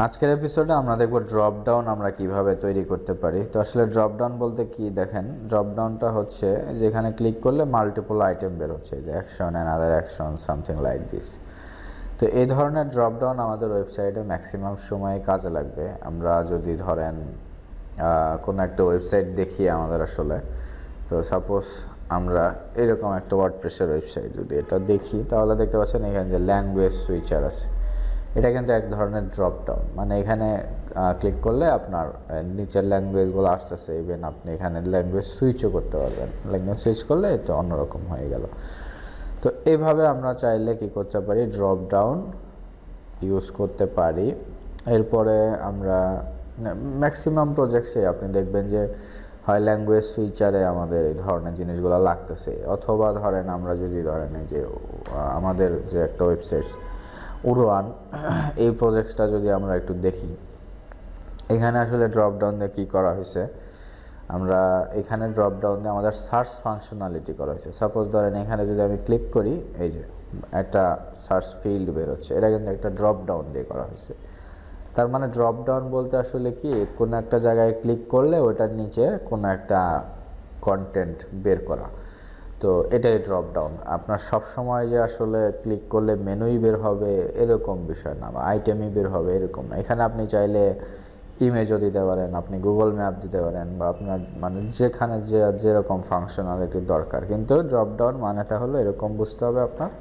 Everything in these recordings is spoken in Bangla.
আজকের এপিসোডে আমরা দেখব ড্রপ ডাউন আমরা কিভাবে তৈরি করতে পারি। তো আসলে ড্রপ ডাউন বলতে কি, দেখেন ড্রপ ডাউনটা হচ্ছে যেখানে ক্লিক করলে মাল্টিপল আইটেম বের হচ্ছে, যে action and other action something like this. তো এই ধরনের ড্রপ ডাউন আমাদের ওয়েবসাইটে ম্যাক্সিমাম সময় কাজে লাগবে। আমরা যদি ধরেন কোনো একটা ওয়েবসাইট দেখি আমাদের আসলে, তো সাপোজ আমরা এরকম একটা ওয়ার্ডপ্রেসের ওয়েবসাইট যদি এটা দেখি, তাহলে দেখতে পাচ্ছেন এখানে যে ল্যাঙ্গুয়েজ সুইচার আছে, এটা কিন্তু এক ধরনের ড্রপ ডাউন। মানে এখানে ক্লিক করলে আপনার নিচের ল্যাঙ্গুয়েজগুলো আসতেছে, ইভেন আপনি এখানে ল্যাঙ্গুয়েজ সুইচও করতে পারবেন। ল্যাঙ্গুয়েজ সুইচ করলে এটা অন্যরকম হয়ে গেল। তো এইভাবে আমরা চাইলে কি করতে পারি, ড্রপ ডাউন ইউজ করতে পারি। এরপরে আমরা ম্যাক্সিমাম প্রজেক্টসে আপনি দেখবেন যে হয় ল্যাঙ্গুয়েজ সুইচারে আমাদের এই ধরনের জিনিসগুলো লাগতেছে, অথবা ধরেন আমরা যদি ধরেন এই যে আমাদের যে একটা ওয়েবসাইট উড়ান, এই প্রজেক্টটা যদি আমরা একটু দেখি, এখানে আসলে ড্রপ ডাউন দিয়ে কী করা হয়েছে, আমরা এখানে ড্রপ ডাউন দিয়ে আমাদের সার্চ ফাংশনালিটি করা হয়েছে। সাপোজ ধরেন এখানে যদি আমি ক্লিক করি, এই যে একটা সার্চ ফিল্ড বেরোচ্ছে, এটা কিন্তু একটা ড্রপ ডাউন দিয়ে করা হয়েছে। তার মানে ড্রপ ডাউন বলতে আসলে কি, কোনো একটা জায়গায় ক্লিক করলে ওটার নিচে কোনো একটা কন্টেন্ট বের করা। তো এটাই ড্রপ ডাউন। আপনার সব সময় যে আসলে ক্লিক করলে মেনুই বের হবে এরকম বিষয় না, বা আইটেমই বের হবে এরকম না। এখানে আপনি চাইলে ইমেজও দিতে পারেন, আপনি গুগল ম্যাপ দিতে পারেন, বা আপনার মানে যেখানে যেরকম ফাংশনালিটির দরকার। কিন্তু ড্রপ ডাউন মানেটা হলো এরকম বুঝতে হবে, আপনার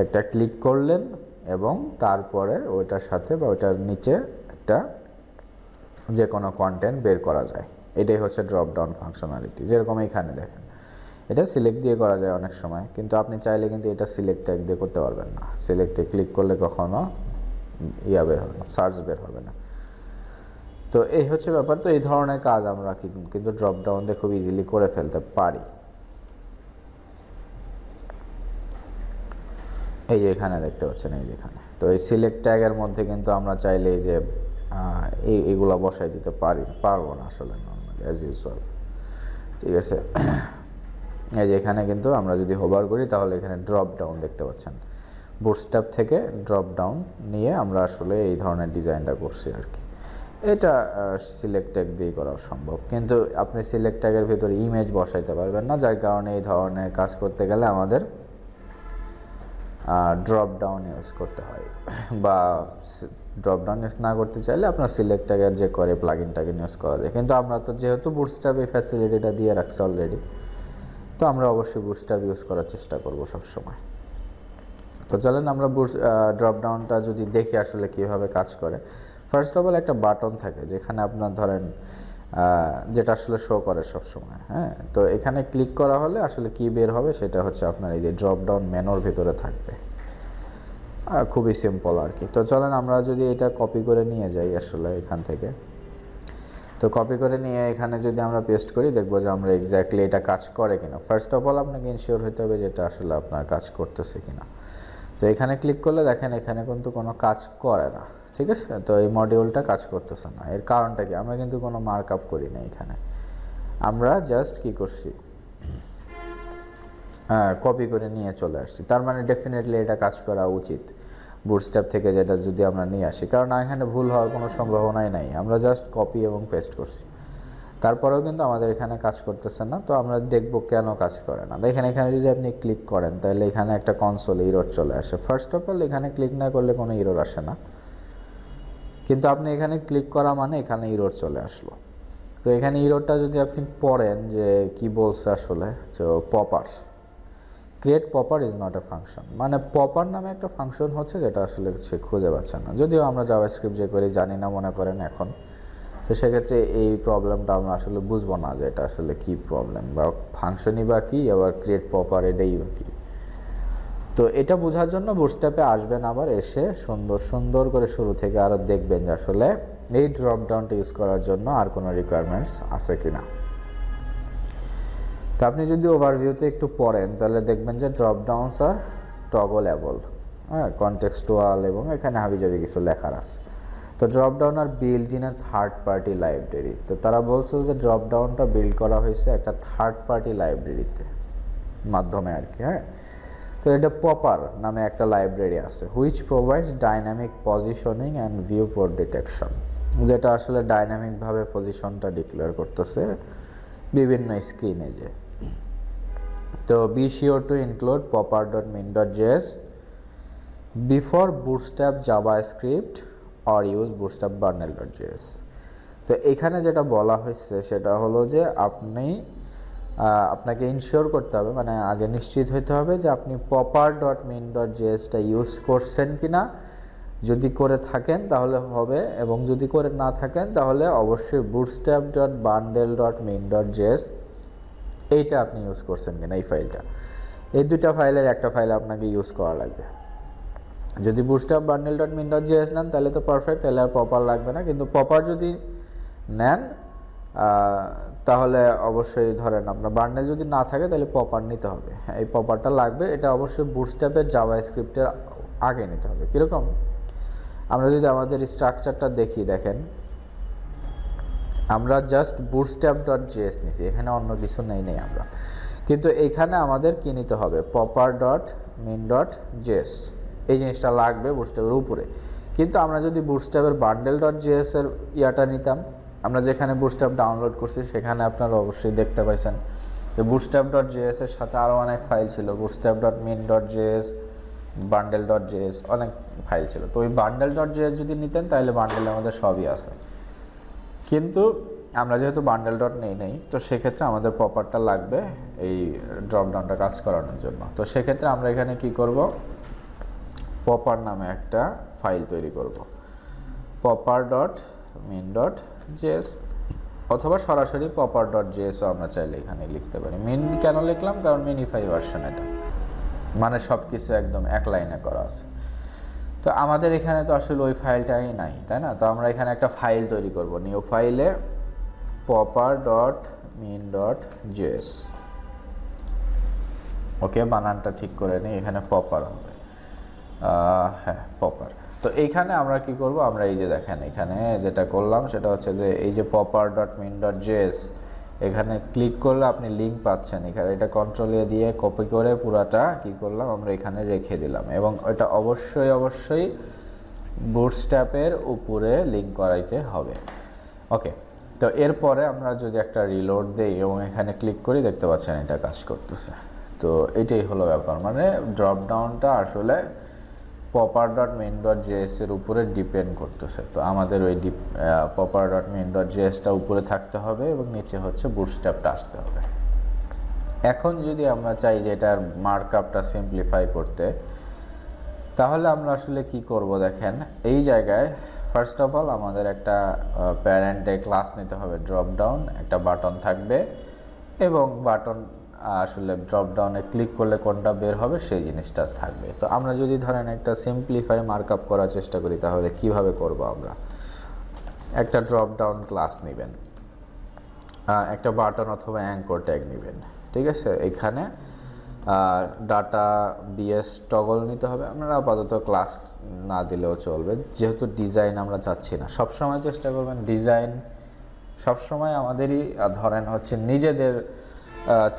একটা ক্লিক করলেন এবং তারপরে ওইটার সাথে বা ওইটার নিচে একটা যে কোনো কন্টেন্ট বের করা যায়। এটাই হচ্ছে ড্রপ ডাউন ফাংশনালিটি। যেরকম এখানে দেখেন, এটা সিলেক্ট দিয়ে করা যায় অনেক সময়, কিন্তু আপনি চাইলে কিন্তু এটা সিলেক্ট ট্যাগ দিয়ে করতে পারবেন না। সিলেক্টে ক্লিক করলে কখনো বের হবে না, সার্চ বের হবে না। তো এই হচ্ছে ব্যাপার। তো এই ধরনের কাজ আমরা কিন্তু ড্রপ ডাউন দিয়ে খুব ইজিলি করে ফেলতে পারি। এই যে এখানে দেখতে পাচ্ছেন, এই যেখানে তো এই সিলেক্ট ট্যাগের মধ্যে কিন্তু আমরা চাইলে এই যে এইগুলো বসাই দিতে পারবো না আসলে নর্মালি অ্যাজ ইউজুয়াল। ঠিক আছে, এই যে এখানে কিন্তু আমরা যদি হোভার করি, তাহলে এখানে ড্রপ ডাউন দেখতে পাচ্ছেন। বুটস্ট্র্যাপ থেকে ড্রপ ডাউন নিয়ে আমরা আসলে এই ধরনের ডিজাইনটা করছি আর কি। এটা সিলেক্ট ট্যাগ দিয়ে করা সম্ভব, কিন্তু আপনি সিলেক্ট ট্যাগের ভিতরে ইমেজ বসাইতে পারবেন না, যার কারণে এই ধরনের কাজ করতে গেলে আমাদের ড্রপ ডাউন ইউজ করতে হয়। বা ড্রপ ডাউন ইউজ না করতে চাইলে আপনার সিলেক্ট ট্যাগের যে করে প্লাগইনটাকে ইউজ করা যায়। কিন্তু আমরা তো যেহেতু বুটস্ট্র্যাপ এই ফ্যাসিলিটিটা দিয়ে রাখছি অলরেডি, তো আমরা অবশ্যই বুটস্ট্র্যাপ ইউজ করার চেষ্টা করব সবসময়। তো চলেন আমরা ড্রপ ডাউনটা যদি দেখি আসলে কীভাবে কাজ করে। ফার্স্ট অফ অল একটা বাটন থাকে যেখানে আপনার ধরেন যেটা আসলে শো করে সবসময়, হ্যাঁ। তো এখানে ক্লিক করা হলে আসলে কি বের হবে, সেটা হচ্ছে আপনার এই যে ড্রপ ডাউন মেনুর ভিতরে থাকবে। খুবই সিম্পল আর কি। তো চলেন আমরা যদি এটা কপি করে নিয়ে যাই আসলে এখান থেকে, তো কপি করে নিয়ে এখানে যদি আমরা পেস্ট করি, দেখবো যে আমরা এক্স্যাক্টলি এটা কাজ করে কিনা। ফার্স্ট অফ অল আপনাকে ইনশিওর হতে হবে যে এটা আসলে আপনার কাজ করতেছে কিনা। তো এখানে ক্লিক করলে দেখেন এখানে কিন্তু কোনো কাজ করে না, ঠিক আছে। তো এই মডিউলটা কাজ করতেছে না। এর কারণটা কি, আমরা কিন্তু কোনো মার্ক আপ করি না এখানে, আমরা জাস্ট কি করছি, কপি করে নিয়ে চলে আসছি। তার মানে ডেফিনেটলি এটা কাজ করা উচিত বুটস্ট্র্যাপ থেকে, যেটা যদি আমরা নিয়ে আসি, কারণ এখানে ভুল হওয়ার কোনো সম্ভাবনাই নাই। আমরা জাস্ট কপি এবং পেস্ট করছি, তারপরেও কিন্তু আমাদের এখানে কাজ করতেছে না। তো আমরা দেখব কেন কাজ করে না। দেখেন এখানে যদি আপনি ক্লিক করেন, তাহলে এখানে একটা কনসোল ইরর চলে আসে। ফার্স্ট অফ অল এখানে ক্লিক না করলে কোনো ইরর আসে না, কিন্তু আপনি এখানে ক্লিক করা মানে এখানে ইরর চলে আসলো। তো এখানে ইররটা যদি আপনি পড়েন যে কি বলছে আসলে, তো popper create popper is not a function, মানে পপার নামে একটা ফাংশন হচ্ছে যেটা আসলে সে খুঁজে পাচ্ছে না। যদিও আমরা জাভাস্ক্রিপ্ট যে করি জানি না মনে করেন এখন, তো সেক্ষেত্রে এই প্রবলেমটা আমরা আসলে বুঝবো না যে এটা আসলে কী প্রবলেম, বা ফাংশনই বা কী, আবার ক্রিয়েট পপার এটাই বা কী। তো এটা বোঝার জন্য বুটস্ট্র্যাপে আসবেন, আবার এসে সুন্দর করে শুরু থেকে আরও দেখবেন যে আসলে এই ড্রপ ডাউনটা ইউজ করার জন্য আর কোনো রিকোয়ারমেন্টস আছে কি না। তো আপনি যদি ওভারভিউতে একটু পড়েন, তাহলে দেখবেন যে ড্রপ ডাউনস আর টগলেবল, হ্যাঁ, কনটেক্সচুয়াল, এবং এখানে হাবিজাবি কিছু লেখার আছে। তো ড্রপ ডাউন আর build in a third party library. তো তারা বলছে যে ড্রপ ডাউনটা বিল্ড করা হয়েছে একটা থার্ড পার্টি লাইব্রেরিতে মাধ্যমে আর কি, হ্যাঁ। তো এটা পপার নামে একটা লাইব্রেরি আছে, which provides dynamic positioning and view port detection, যেটা আসলে ডাইনামিকভাবে পজিশনটা ডিক্লেয়ার করতেছে বিভিন্ন স্ক্রিনে যে। তো be sure to include popper.min.js before bootstrap JavaScript or use bootstrap bundle.js। তো এখানে যেটা বলা হয়েছে সেটা হলো যে আপনাকে ইনশিওর করতে হবে, মানে আগে নিশ্চিত হতে হবে যে আপনি popper.min.jsটা ইউজ করছেন কিনা। যদি করে থাকেন তাহলে হবে, এবং যদি করে না থাকেন তাহলে অবশ্যই bootstrap.bundle.min.js এইটা আপনি ইউজ করছেন কিনা, এই ফাইলটা, এই দুইটা ফাইলের একটা ফাইল আপনাকে ইউজ করা লাগবে। যদি bootstrap bundle.min.js নেন তাহলে তো পারফেক্ট, তাহলে আর পপার লাগবে না। কিন্তু পপার যদি নেন তাহলে অবশ্যই ধরেন আপনার বান্ডেল যদি না থাকে তাহলে পপার নিতে হবে, এই পপারটা লাগবে। এটা অবশ্যই বুটস্ট্র্যাপের জাভাস্ক্রিপ্টের আগে নিতে হবে। কীরকম, আমরা যদি আমাদের স্ট্রাকচারটা দেখি, দেখেন আমরা জাস্ট bootstrap.js নিছি, এখানে অন্য কিছু নেই আমরা, কিন্তু এইখানে আমাদের কী নিতে হবে, popper.min.js, এই জিনিসটা লাগবে বুটস্ট্র্যাপের উপরে। কিন্তু আমরা যদি বুটস্ট্র্যাপের bundle.js এর ইয়াটা নিতাম, আমরা যেখানে বুটস্ট্র্যাপ ডাউনলোড করছি সেখানে আপনারা অবশ্যই দেখতে পাইছেন যে bootstrap.js এর সাথে আরও অনেক ফাইল ছিল, bootstrap.min.js, bundle.js, অনেক ফাইল ছিল। তো ওই bundle.js যদি নিতেন তাহলে বান্ডেলে আমাদের সবই আছে, কিন্তু আমরা যেহেতু bundle. নেই, তো সেক্ষেত্রে আমাদের পপারটা লাগবে এই ড্রপডাউনটা কাজ করানোর জন্য। তো সেক্ষেত্রে আমরা এখানে কি করব, পপার নামে একটা ফাইল তৈরি করব, popper.min.js, অথবা সরাসরি popper.js আমরা চাইলে এখানে লিখতে পারি। মিন কেন লিখলাম, কারণ মিনিফাই ভার্সন, এটা মানে সব কিছু একদম এক লাইনে করা আছে। তো আমাদের এখানে তো আসলে ওই ফাইলটাই নাই, তাই না? তো আমরা এখানে একটা ফাইল তৈরি করব, নিউ ফাইলে popper.min.js। ওকে, বানানটা ঠিক করে নিই, এখানে পপার হবে, হ্যাঁ পপার। তো এইখানে আমরা কি করব, আমরা এই যে দেখেন এখানে যেটা করলাম সেটা হচ্ছে যে এই যে popper.min.js, এখানে ক্লিক করলে আপনি লিঙ্ক পাচ্ছেন এখানে, এটা কন্ট্রোল দিয়ে কপি করে পুরাটা কি করলাম আমরা এখানে রেখে দিলাম, এবং এটা অবশ্যই বুটস্ট্র্যাপের উপরে লিঙ্ক করাইতে হবে। ওকে, তো এরপরে আমরা যদি একটা রিলোড দেই এবং এখানে ক্লিক করি, দেখতে পাচ্ছেন এটা কাজ করতেছে। তো এটাই হলো ব্যাপার, মানে ড্রপডাউনটা আসলে popper.min.js এর উপরে ডিপেন্ড করতেছে। তো আমাদের ওই popper.min.jsটা উপরে থাকতে হবে এবং নিচে হচ্ছে বুটস্ট্র্যাপটা আসতে হবে। এখন যদি আমরা চাই যে এটার মার্কআপটা সিম্পলিফাই করতে, তাহলে আমরা আসলে কি করব, দেখেন এই জায়গায় ফার্স্ট অফ অল আমাদের একটা প্যারেন্টে ক্লাস নিতে হবে, ড্রপডাউন একটা বাটন থাকবে, এবং বাটন আসলে ড্রপডাউনে ক্লিক করলে কোনটা বের হবে সেই জিনিসটা থাকবে। তো আমরা যদি ধরেন একটা সিম্পলিফাই মার্কআপ করার চেষ্টা করি, তাহলে কিভাবে করব, আমরা একটা ড্রপডাউন ক্লাস নেবেন, একটা বাটন অথবা অ্যাঙ্কর ট্যাগ নেবেন, ঠিক আছে? এখানে ডাটা বিএস টগল নিতে হবে। আপনারা আপাতত ক্লাস না দিলেও চলবে, যেহেতু ডিজাইন আমরা চাচ্ছি না। সবসময় চেষ্টা করবেন ডিজাইন সবসময় আমাদেরই ধরেন হচ্ছে নিজেদের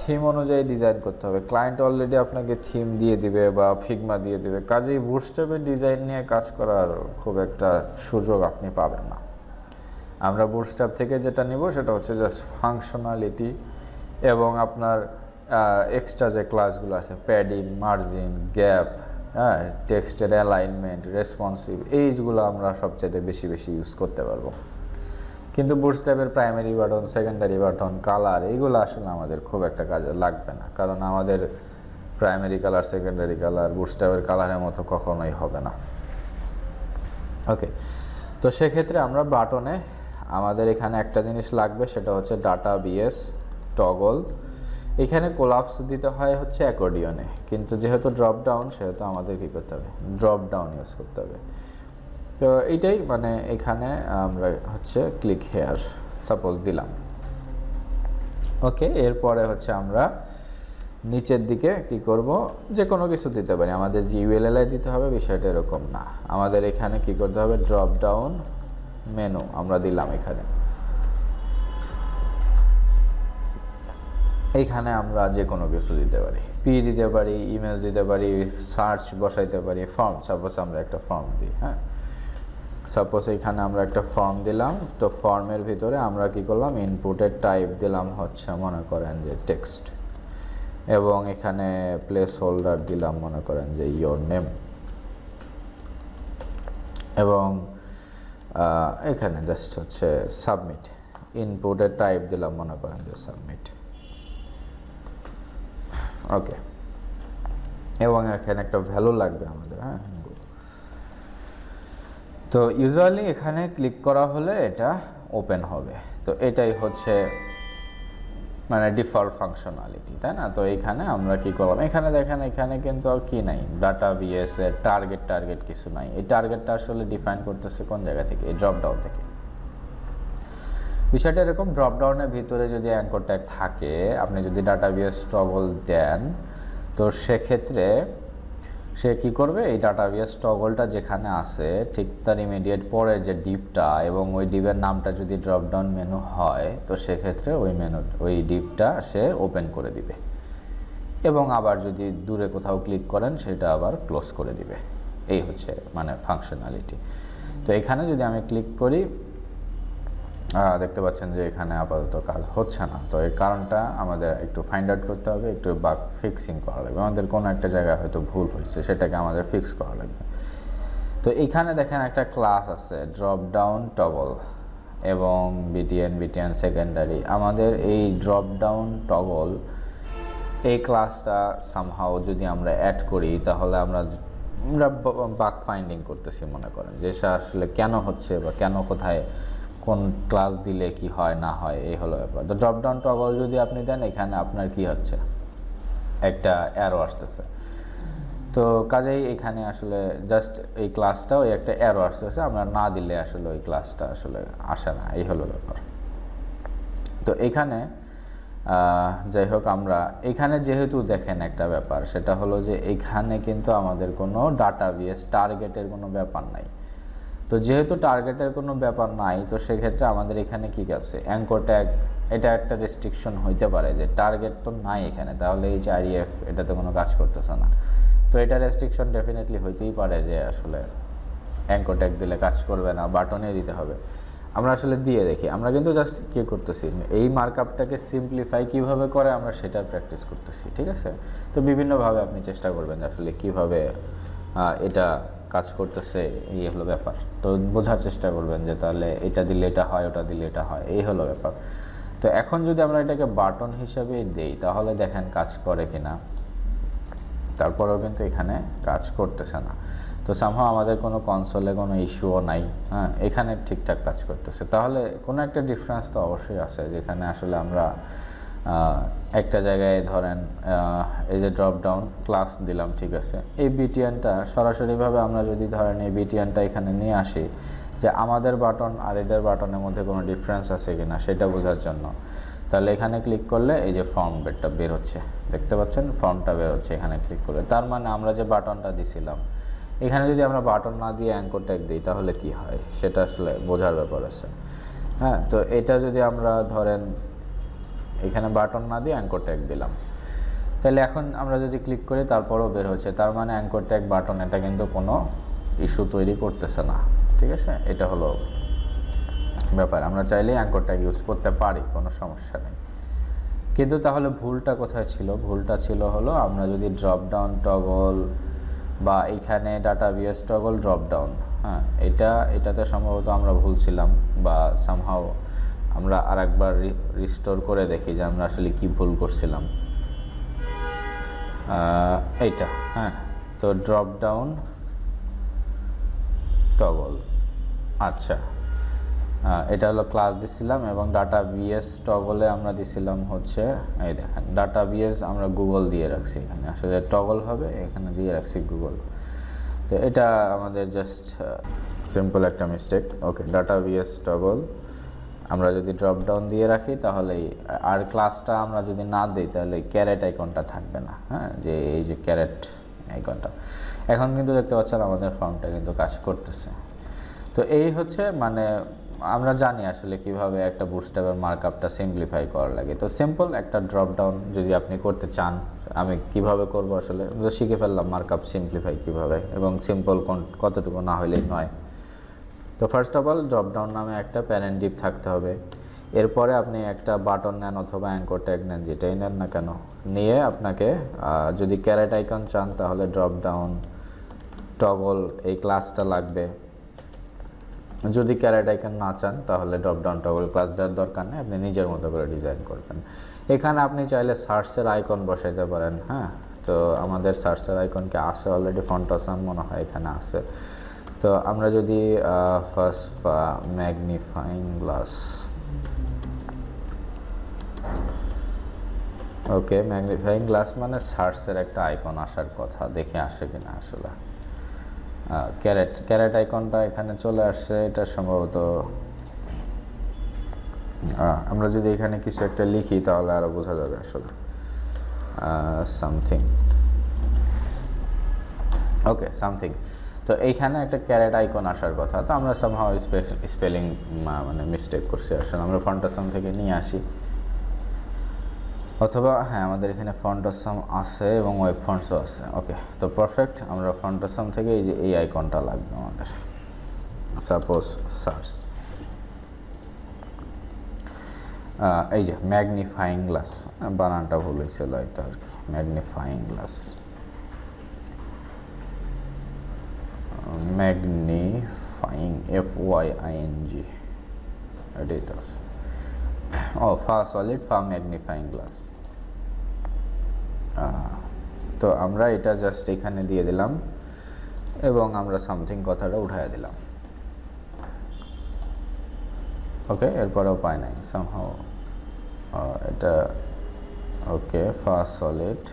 থিম অনুযায়ী ডিজাইন করতে হবে। ক্লায়েন্ট অলরেডি আপনাকে থিম দিয়ে দিবে বা ফিগমা দিয়ে দিবে, কাজেই বুটস্ট্র্যাপের ডিজাইন নিয়ে কাজ করার খুব একটা সুযোগ আপনি পাবেন না। আমরা বুটস্ট্র্যাপ থেকে যেটা নিব সেটা হচ্ছে জাস্ট ফাংশনালিটি এবং আপনার এক্সট্রা যে ক্লাসগুলো আছে, প্যাডিং, মার্জিন, গ্যাপ, হ্যাঁ, টেক্সটের অ্যালাইনমেন্ট, রেসপন্সিভ, এইগুলো আমরা সবচেয়ে বেশি ইউজ করতে পারবো। কিন্তু বুটস্ট্র্যাপের primary button, secondary button, colour, এইগুলো আসলে আমাদের খুব একটা কাজে লাগবে না, কারণ আমাদের প্রাইমারি কালার, সেকেন্ডারি কালার বুটস্ট্র্যাপের কালারের মতো কখনোই হবে না। ওকে, তো সেক্ষেত্রে আমরা বাটনে আমাদের এখানে একটা জিনিস লাগবে, সেটা হচ্ছে ডাটা বিএস টগল। এখানে কোলাপস দিতে হয় হচ্ছে অ্যাকর্ডিয়নে, কিন্তু যেহেতু ড্রপডাউন সেহেতু আমাদের কী করতে হবে, ড্রপডাউন ইউজ করতে হবে। তো এইটাই, মানে এখানে আমরা হচ্ছে ক্লিক হেয়ার সাপোজ দিলাম। ওকে, এরপরে হচ্ছে আমরা নিচের দিকে কি করব, যে কোনো কিছু দিতে পারি, আমাদের যে ইউএলএল দিতে হবে বিষয়টা এরকম না। আমাদের এখানে কি করতে হবে, ড্রপ ডাউন মেনু আমরা দিলাম এখানে। এইখানে আমরা যে কোনো কিছু দিতে পারি, পি দিতে পারি, ইমেজ দিতে পারি, সার্চ বসাইতে পারি, ফর্ম, সাপোজ আমরা একটা ফর্ম দিই। হ্যাঁ, সাপোজ এখানে আমরা একটা ফর্ম দিলাম, তো ফর্মের ভিতরে আমরা কি করলাম, ইনপুটের টাইপ দিলাম হচ্ছে মনে করেন যে টেক্সট, এবং এখানে প্লেস হোল্ডার দিলাম মনে করেন যে ইয়োর নেম, এবং এখানে জাস্ট হচ্ছে সাবমিট, ইনপুটের টাইপ দিলাম মনে করেন যে সাবমিট। ওকে, এবং এখানে একটা ভ্যালু লাগবে আমাদের। হ্যাঁ, তো ইউজুয়ালি এখানে ক্লিক করা হলে এটা ওপেন হবে। তো এটাই হচ্ছে মানে ডিফল্ট ফাংশনালিটি, তাই না? তো এইখানে আমরা কি করলাম, এখানে দেখেন এখানে কিন্তু আর কি নাই, ডাটা বিএস এর টার্গেট কিছু নাই। এই টার্গেটটা আসলে ডিফাইন করতেছে কোন জায়গা থেকে, এই ড্রপ ডাউন থেকে। বিষয়টা এরকম, ড্রপ ডাউনের ভিতরে যদি অ্যাঙ্কর ট্যাগ থাকে, আপনি যদি ডাটাবেস টগল দেন, তো সেক্ষেত্রে সে কি করবে, এই ডাটাবেস টগলটা যেখানে আছে ঠিক তার ইমিডিয়েট পরে যে ডিপটা, এবং ওই ডিপের নামটা যদি ড্রপ ডাউন মেনু হয়, তো সেক্ষেত্রে ওই ডিপটা সে ওপেন করে দিবে, এবং আবার যদি দূরে কোথাও ক্লিক করেন সেটা আবার ক্লোজ করে দিবে। এই হচ্ছে মানে ফাংশনালিটি। তো এখানে যদি আমি ক্লিক করি, দেখতে পাচ্ছেন যে এখানে আপাতত কাজ হচ্ছে না। তো এর কারণটা আমাদের একটু ফাইন্ড আউট করতে হবে, একটু বাগ ফিক্সিং করা লাগবে। আমাদের কোনো একটা জায়গায় হয়তো ভুল হয়েছে, সেটাকে আমাদের ফিক্স করা লাগবে। তো এখানে দেখেন একটা ক্লাস আছে ড্রপ ডাউন টগল এবং বিটিএন সেকেন্ডারি। আমাদের এই ড্রপ ডাউন টগল এই ক্লাসটা সামহাও যদি আমরা অ্যাড করি, তাহলে আমরা বাগ ফাইন্ডিং করতেছি মনে করেন যে সে আসলে কেন হচ্ছে বা কেন কোথায় কোন ক্লাস দিলে কি হয় না হয়, এই হলো ব্যাপার। তো ড্রপ ডাউন টগল যদি আপনি দেন, এখানে আপনার কি হচ্ছে, একটা অ্যারো আসতেছে। তো কাজেই এখানে আসলে জাস্ট এই ক্লাসটা ওই একটা অ্যারো আসতেছে, আমরা না দিলে আসলে ওই ক্লাসটা আসলে আসে না, এই হলো ব্যাপার। তো এখানে যাই হোক, আমরা এখানে যেহেতু দেখেন একটা ব্যাপার, সেটা হলো যে এখানে কিন্তু আমাদের কোনো ডাটাবেস টার্গেটের কোনো ব্যাপার নাই। তো যেহেতু টার্গেটের কোনো ব্যাপার নাই, তো সেক্ষেত্রে আমাদের এখানে কী আছে, অ্যাঙ্কর ট্যাগ, এটা একটা রেস্ট্রিকশন হইতে পারে যে টার্গেট তো নাই এখানে, তাহলে এই যে আরইএফ এটাতে কোনো কাজ করতেছে না। তো এটা রেস্ট্রিকশন ডেফিনেটলি হইতেই পারে যে আসলে অ্যাঙ্কর ট্যাগ দিলে কাজ করবে না, বাটনে দিতে হবে। আমরা আসলে দিয়ে দেখি, আমরা কিন্তু জাস্ট কী করতেছি, এই মার্কআপটাকে সিম্পলিফাই কীভাবে করে আমরা সেটার প্র্যাকটিস করতেছি, ঠিক আছে? তো বিভিন্নভাবে আপনি চেষ্টা করবেন যে আসলে কীভাবে এটা কাজ করতেছে, এই হলো ব্যাপার। তো বোঝার চেষ্টা করবেন যে তাহলে এটা দিলে এটা হয়, ওটা দিলে এটা হয়, এই হলো ব্যাপার। তো এখন যদি আমরা এটাকে বাটন হিসাবে দেই, তাহলে দেখেন কাজ করে কিনা। তারপরেও কিন্তু এখানে কাজ করতেছে না। তো সামহাও আমাদের কোনো কনসোলে কোনো ইস্যুও নাই, হ্যাঁ, এখানে ঠিকঠাক কাজ করতেছে। তাহলে কোনো একটা ডিফারেন্স তো অবশ্যই আছে, যেখানে আসলে আমরা একটা জায়গায় ধরেন এই যে ড্রপ ডাউন ক্লাস দিলাম, ঠিক আছে, এই বিটিএনটা সরাসরিভাবে আমরা যদি ধরেন এই বিটিএনটা এখানে নিয়ে আসি, যে আমাদের বাটন আর এদের বাটনের মধ্যে কোনো ডিফারেন্স আছে কিনা সেটা বোঝার জন্য, তাহলে এখানে ক্লিক করলে এই যে ফর্ম বেডটা বের হচ্ছে, দেখতে পাচ্ছেন ফর্মটা বের হচ্ছে এখানে ক্লিক করলে। তার মানে আমরা যে বাটনটা দিছিলাম, এখানে যদি আমরা বাটন না দিয়ে অ্যাঙ্কর ট্যাগ দিই, তাহলে কি হয় সেটা আসলে বোঝার ব্যাপার আছে। হ্যাঁ, তো এটা যদি আমরা ধরেন এখানে বাটন না দিয়ে অ্যাঙ্কর ট্যাগ দিলাম, তাহলে এখন আমরা যদি ক্লিক করি তারপরও বের হচ্ছে, তার মানে অ্যাঙ্কর ট্যাগ বাটন এটা কিন্তু কোনো ইস্যু তৈরি করতেছে না, ঠিক আছে? এটা হলো ব্যাপার। আমরা চাইলেই অ্যাঙ্কর ট্যাগ ইউজ করতে পারি, কোনো সমস্যা নেই। কিন্তু তাহলে ভুলটা কোথায় ছিল? ভুলটা ছিল হলো আমরা যদি ড্রপ ডাউন টগল বা এইখানে ডাটাবেস টগল ড্রপ ডাউন, হ্যাঁ, এটাতে সম্ভবত আমরা ভুল ছিলাম, বা সামহাও আমরা আরেকবার রিস্টোর করে দেখি যে আমরা আসলে কি ভুল করছিলাম। এইটা, হ্যাঁ, তো ড্রপ ডাউন টগল, আচ্ছা, এটা হলো ক্লাস দিছিলাম, এবং ডাটাবেস টগলে আমরা দিছিলাম হচ্ছে এই দেখেন ডাটাবেস আমরা গুগল দিয়ে রাখছি, এখানে আসলে টগল হবে, এখানে দিয়ে রাখছি গুগল। তো এটা আমাদের জাস্ট সিম্পল একটা মিস্টেক। ওকে, ডাটাবেস টগল আমরা যদি ড্রপ ডাউন দিয়ে রাখি, তাহলে আর ক্লাসটা আমরা যদি না দিই, তাহলে ক্যারেট আইকনটা থাকবে না, হ্যাঁ, যে এই যে ক্যারেট আইকনটা। এখন কিন্তু দেখতে পাচ্ছেন আমাদের ফর্মটা কিন্তু কাজ করতেছে। তো এই হচ্ছে মানে আমরা জানি আসলে কিভাবে একটা বুটস্ট্র্যাপের মার্কআপটা সিম্পলিফাই করা লাগে। তো সিম্পল একটা ড্রপ ডাউন যদি আপনি করতে চান, আমি কিভাবে করব আসলে তো শিখে ফেললাম মার্কআপ সিম্পলিফাই কিভাবে, এবং সিম্পল কতটুকু না হলেই নয়। তো first of all drop down নামে একটা প্যারেন্ট ডিভ থাকতে হবে। এরপরে আপনি একটা বাটন নেন অথবা অ্যাঙ্কর ট্যাগ নেন, যেটাই নেন না কেন, নিয়ে আপনাকে যদি ক্যারেট আইকন চান তাহলে ড্রপ ডাউন টগল এই ক্লাসটা লাগবে। যদি ক্যারেট আইকন না চান তাহলে ড্রপ ডাউন টগল ক্লাস দেওয়ার দরকার নেই, আপনি নিজের মতো করে ডিজাইন করবেন। এখানে আপনি চাইলে সার্চের আইকন বসাইতে পারেন। হ্যাঁ, তো আমাদের সার্চের আইকনকে আছে অলরেডি, ফন্টাসাম মনে হয় এখানে আছে। তো আমরা যদি ফার্স্ট ম্যাগনিফাইং গ্লাস, ওকে, ম্যাগনিফাইং গ্লাস মানে সার্চের একটা আইকন আসার কথা, দেখে আসে কিনা আসলে। ক্যারেট আইকনটা এখানে চলে আসছে, এটা সম্ভবত আমরা যদি এখানে কিছু একটা লিখি তাহলে আরও বোঝা যাবে আসলে। সামথিং, ওকে, সামথিং। তো এইখানে একটা ক্যারেট আইকন আসার কথা, তো আমরা সামহাও স্পেলিং মানে মিস্টেক করছি আসলে। আমরা ফন্টাসাম থেকে নিয়ে আসি, অথবা হ্যাঁ আমাদের এখানে ফন্টাসাম আছে এবং ওয়েব ফন্টসও আছে। ওকে, তো পারফেক্ট। আমরা ফন্টাসাম থেকে এই যে এই আইকনটা লাগবে আমাদের, সাপোজ সার্চ, এই যে ম্যাগনিফাইং গ্লাস, বানানটা ভুল হয়েছিল এটা আর কি, ম্যাগনিফাইং গ্লাস, ম্যাগনিফাইং FYING, এটাই তো আছে। ফা সলিড ফা ম্যাগনিফাইং গ্লাস। তো আমরা এটা জাস্ট এখানে দিয়ে দিলাম এবং আমরা সামথিং কথাটা উঠাই দিলাম। ওকে, এরপরেও পায় নাই সামহাও এটা। ওকে, ফা সলিড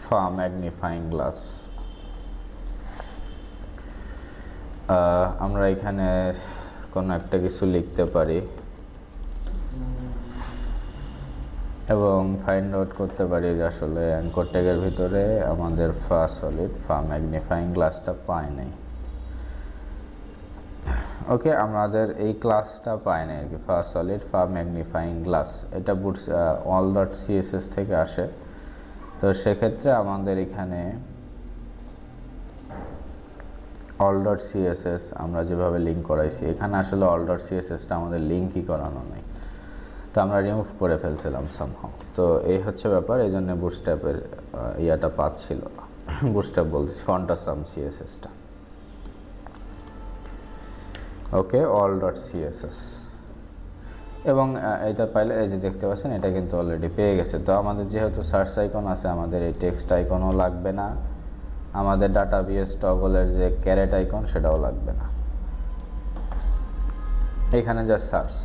ফা ম্যাগনিফাইং গ্লাস। আমরা এখানে কোনো একটা কিছু লিখতে পারি এবং ফাইন্ড আউট করতে পারি যে আসলে অ্যাঙ্কর ট্যাগের ভিতরে আমাদের ফা সলিড ফা ম্যাগনিফাইং গ্লাসটা পায় নাই। ওকে, আমাদের এই ক্লাসটা পায় নাই আর কি, ফা সলিড ফা ম্যাগনিফাইং গ্লাস। এটা বুটস all.css থেকে আসে। তো সেক্ষেত্রে আমাদের এখানে all.css আমরা যেভাবে লিঙ্ক করাইছি, এখানে আসলে all.cssটা আমাদের লিঙ্কই করানো নেই, তো আমরা রিমুভ করে ফেলছিলাম সামহাও। তো এই হচ্ছে ব্যাপার, এই জন্য বুটস্ট্র্যাপের ইয়াটা পাচ্ছিল না, বুটস্ট্র্যাপ বলতেছি ফন্টাসাম CSSটা। ওকে, all.css, এবং এটা পাইলে এই যে দেখতে পাচ্ছেন এটা কিন্তু অলরেডি পেয়ে গেছে। তো আমাদের যেহেতু সার্চ আইকন আছে, আমাদের এই টেক্সট আইকনও লাগবে না, আমাদের ডাটাবেস টগলের যে ক্যারেট আইকন সেটাও লাগবে না, এখানে জাস্ট সার্চ।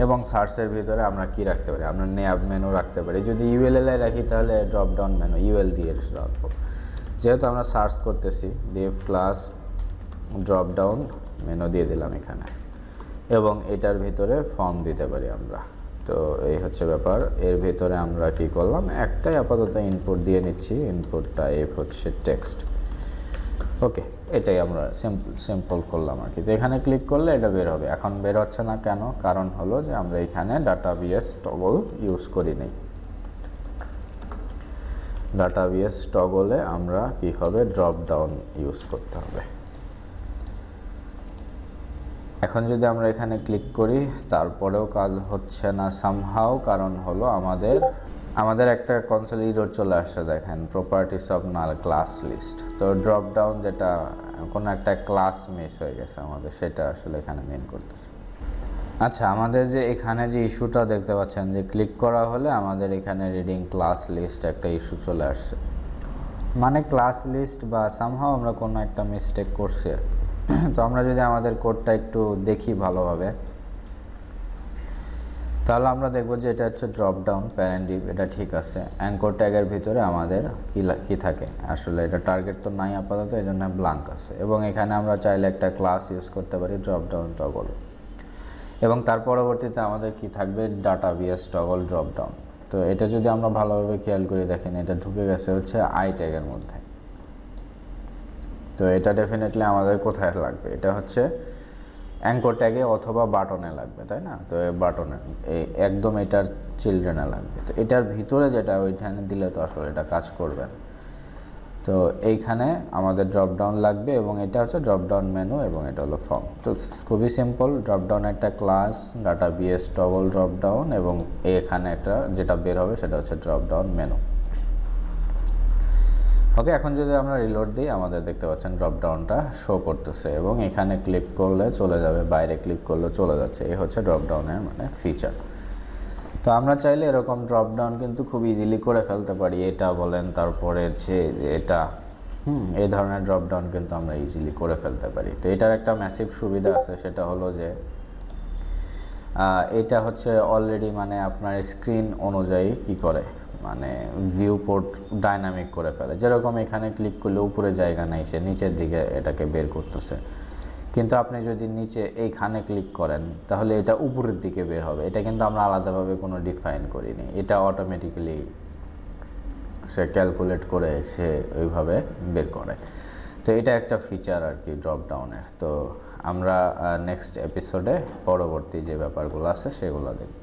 এবং সার্চের ভিতরে আমরা কি রাখতে পারি, আমরা ন্যাব মেনু রাখতে পারি। যদি ULL রাখি তাহলে ড্রপ ডাউন মেনু UL দিয়ে রাখবো। যেহেতু আমরা সার্চ করতেছি, Depp class drop down menu দিয়ে দিলাম এখানে, এবং এটার ভিতরে ফর্ম দিতে পারি আমরা। তো এই হচ্ছে ব্যাপার। এর ভিতরে আমরা কি করলাম, একটাই আপাতত ইনপুট দিয়ে নিচ্ছি, ইনপুট টাইপ হচ্ছে টেক্সট। ওকে, এটাই আমরা সিম্পল করলাম আর কি। তো এখানে ক্লিক করলে এটা বের হবে। এখন বের হচ্ছে না কেন? কারণ হলো যে আমরা এখানে ডাটাবেস টগল ইউজ করি নাই। ডাটাবেস টগলে আমরা কি হবে, ড্রপ ডাউন ইউজ করতে হবে। এখন যদি আমরা এখানে ক্লিক করি তারপরেও কাজ হচ্ছে না সামহাও, কারণ হলো আমাদের একটা কনসোল এরর চলে আসছে, দেখেন properties of null class list. তো ড্রপ ডাউন যেটা কোনো একটা ক্লাস মিস হয়ে গেছে আমাদের, সেটা আসলে এখানে মেন করতেছে। আচ্ছা, আমাদের যে এখানে যে ইস্যুটা দেখতে পাচ্ছেন যে ক্লিক করা হলে আমাদের এখানে রিডিং ক্লাস লিস্ট একটা ইস্যু চলে আসছে, মানে ক্লাস লিস্ট বা সামহাও আমরা কোনো একটা মিস্টেক করছি। তো আমরা যদি আমাদের কোডটা একটু দেখি ভালোভাবে, তাহলে আমরা দেখব যে এটা হচ্ছে ড্রপ ডাউন প্যারেন্ট ডিভ, এটা ঠিক আছে। অ্যাঙ্কর ট্যাগের ভিতরে আমাদের কি থাকে, আসলে এটা টার্গেট তো নাই আপাতত, এই জন্য ব্ল্যাঙ্ক আছে। এবং এখানে আমরা চাইলে একটা ক্লাস ইউজ করতে পারি ড্রপ ডাউন টগল, এবং তার পরবর্তীতে আমাদের কি থাকবে, ডাটাবেস টগল ড্রপ ডাউন। তো এটা যদি আমরা ভালোভাবে খেয়াল করে দেখেন, এটা ঢুকে গেছে হচ্ছে আই ট্যাগের মধ্যে। তো এটা ডেফিনেটলি আমাদের কোথায় লাগবে, এটা হচ্ছে অ্যাঙ্কর ট্যাগে অথবা বাটনে লাগবে, তাই না? তো বাটনে একদম এটার চিলড্রেনে লাগবে। তো এটার ভিতরে যেটা ওইখানে দিলে তো আসলে এটা কাজ করবে না। তো এইখানে আমাদের ড্রপডাউন লাগবে এবং এটা হচ্ছে ড্রপডাউন মেনু এবং এটা হলো ফর্ম। তো খুবই সিম্পল, ড্রপডাউন একটা class data BS toggle dropdown এবং এখানে একটা যেটা বের হবে সেটা হচ্ছে ড্রপডাউন মেনু। ওকে, এখন যদি আমরা রিলোড দিই আমাদের দেখতে পাচ্ছেন ড্রপডাউনটা শো করতেছে এবং এখানে ক্লিক করলে চলে যাবে, বাইরে ক্লিক করলে চলে যাচ্ছে। এই হচ্ছে ড্রপডাউনের মানে ফিচার। তো আমরা চাইলে এরকম ড্রপডাউন কিন্তু খুব ইজিলি করে ফেলতে পারি, এটা বলেন তারপরে যে এটা এই ধরনের ড্রপডাউন কিন্তু আমরা ইজিলি করে ফেলতে পারি। তো এটার একটা ম্যাসিভ সুবিধা আছে, সেটা হলো যে এটা হচ্ছে অলরেডি মানে আপনার স্ক্রিন অনুযায়ী কি করে, মানে ভিউ পোর্ট ডাইনামিক করে ফেলে। যেরকম এখানে ক্লিক করলে উপরে জায়গা নেই, সে নিচের দিকে এটাকে বের করতেছে, কিন্তু আপনি যদি নিচে এইখানে ক্লিক করেন তাহলে এটা উপরের দিকে বের হবে। এটা কিন্তু আমরা আলাদাভাবে কোনো ডিফাইন করিনি, এটা অটোমেটিক্যালি সে ক্যালকুলেট করে সে ওইভাবে বের করে। তো এটা একটা ফিচার আর কি ড্রপডাউনের। তো আমরা নেক্সট এপিসোডে পরবর্তী যে ব্যাপারগুলো আছে সেগুলো দেখব।